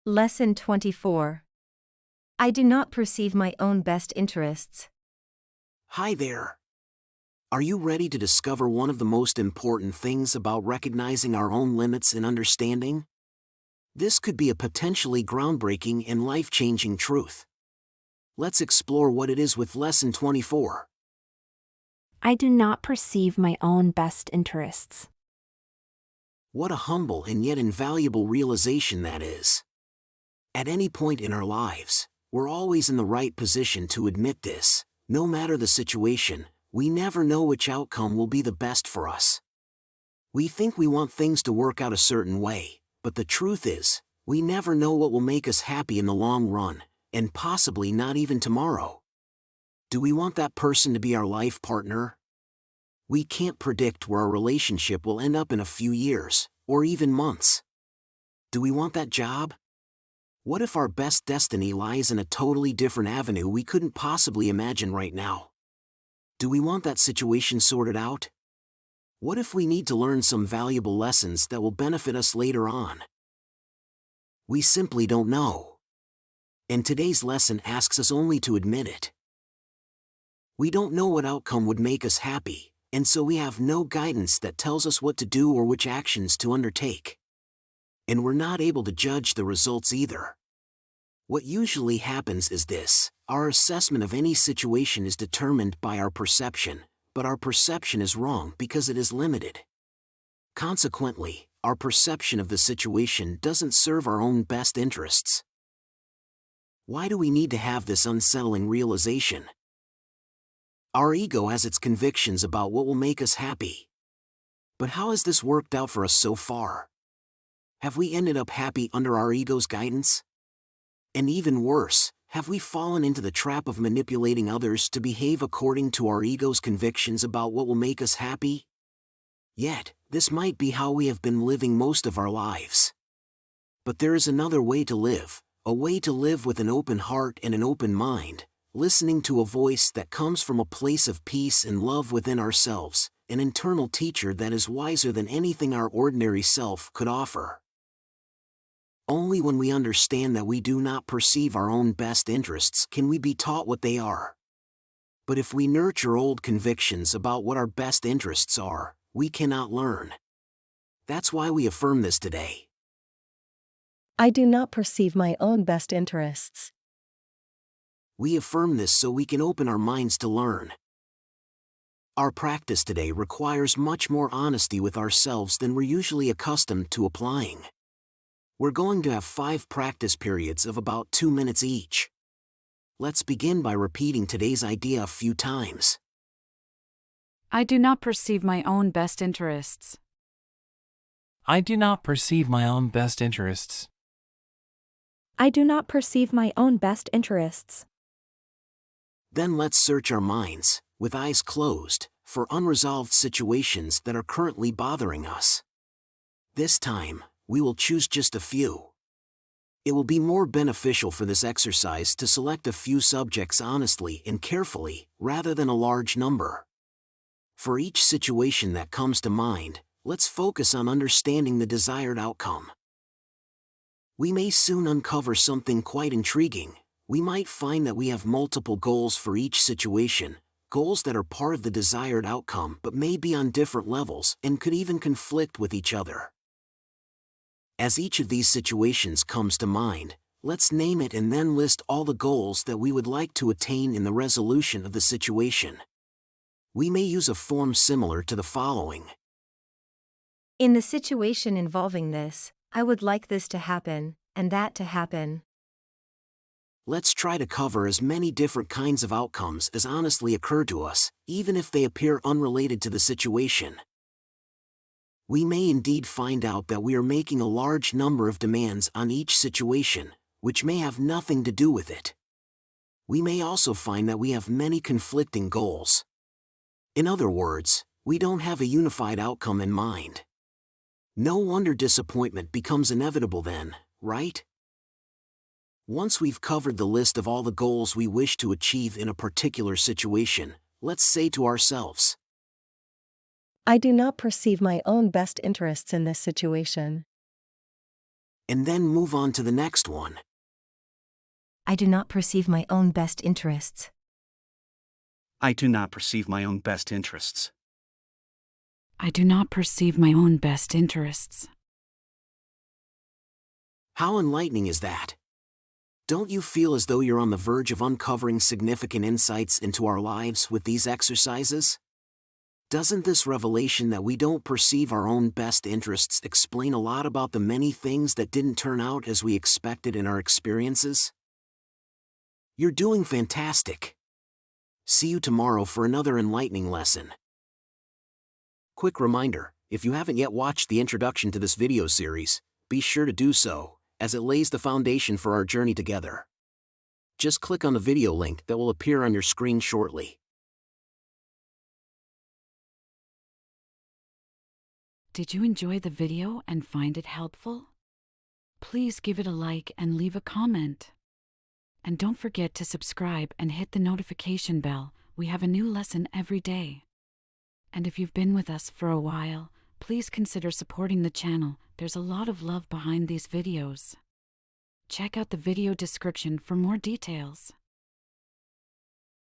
Lesson 24. I do not perceive my own best interests. Hi there. Are you ready to discover one of the most important things about recognizing our own limits and understanding? This could be a potentially groundbreaking and life-changing truth. Let's explore what it is with Lesson 24. I do not perceive my own best interests. What a humble and yet invaluable realization that is. At any point in our lives, we're always in the right position to admit this. No matter the situation, we never know which outcome will be the best for us. We think we want things to work out a certain way, but the truth is, we never know what will make us happy in the long run, and possibly not even tomorrow. Do we want that person to be our life partner? We can't predict where our relationship will end up in a few years, or even months. Do we want that job? What if our best destiny lies in a totally different avenue we couldn't possibly imagine right now? Do we want that situation sorted out? What if we need to learn some valuable lessons that will benefit us later on? We simply don't know. And today's lesson asks us only to admit it. We don't know what outcome would make us happy, and so we have no guidance that tells us what to do or which actions to undertake. And we're not able to judge the results either. What usually happens is this: our assessment of any situation is determined by our perception, but our perception is wrong because it is limited. Consequently, our perception of the situation doesn't serve our own best interests. Why do we need to have this unsettling realization? Our ego has its convictions about what will make us happy. But how has this worked out for us so far? Have we ended up happy under our ego's guidance? And even worse, have we fallen into the trap of manipulating others to behave according to our ego's convictions about what will make us happy? Yet, this might be how we have been living most of our lives. But there is another way to live, a way to live with an open heart and an open mind, listening to a voice that comes from a place of peace and love within ourselves, an internal teacher that is wiser than anything our ordinary self could offer. Only when we understand that we do not perceive our own best interests can we be taught what they are. But if we nurture old convictions about what our best interests are, we cannot learn. That's why we affirm this today. I do not perceive my own best interests. We affirm this so we can open our minds to learn. Our practice today requires much more honesty with ourselves than we're usually accustomed to applying. We're going to have 5 practice periods of about 2 minutes each. Let's begin by repeating today's idea a few times. I do not perceive my own best interests. I do not perceive my own best interests. I do not perceive my own best interests. Then let's search our minds, with eyes closed, for unresolved situations that are currently bothering us. This time, we will choose just a few. It will be more beneficial for this exercise to select a few subjects honestly and carefully, rather than a large number. For each situation that comes to mind, let's focus on understanding the desired outcome. We may soon uncover something quite intriguing. We might find that we have multiple goals for each situation, goals that are part of the desired outcome but may be on different levels and could even conflict with each other. As each of these situations comes to mind, let's name it and then list all the goals that we would like to attain in the resolution of the situation. We may use a form similar to the following. In the situation involving this, I would like this to happen, and that to happen. Let's try to cover as many different kinds of outcomes as honestly occur to us, even if they appear unrelated to the situation. We may indeed find out that we are making a large number of demands on each situation, which may have nothing to do with it. We may also find that we have many conflicting goals. In other words, we don't have a unified outcome in mind. No wonder disappointment becomes inevitable then, right? Once we've covered the list of all the goals we wish to achieve in a particular situation, let's say to ourselves, I do not perceive my own best interests in this situation. and then move on to the next one. I do not perceive my own best interests. I do not perceive my own best interests. I do not perceive my own best interests. How enlightening is that? Don't you feel as though you're on the verge of uncovering significant insights into our lives with these exercises? Doesn't this revelation that we don't perceive our own best interests explain a lot about the many things that didn't turn out as we expected in our experiences? You're doing fantastic. See you tomorrow for another enlightening lesson. Quick reminder, if you haven't yet watched the introduction to this video series, be sure to do so, as it lays the foundation for our journey together. Just click on the video link that will appear on your screen shortly. Did you enjoy the video and find it helpful? Please give it a like and leave a comment. And don't forget to subscribe and hit the notification bell. We have a new lesson every day. And if you've been with us for a while, please consider supporting the channel. There's a lot of love behind these videos. Check out the video description for more details.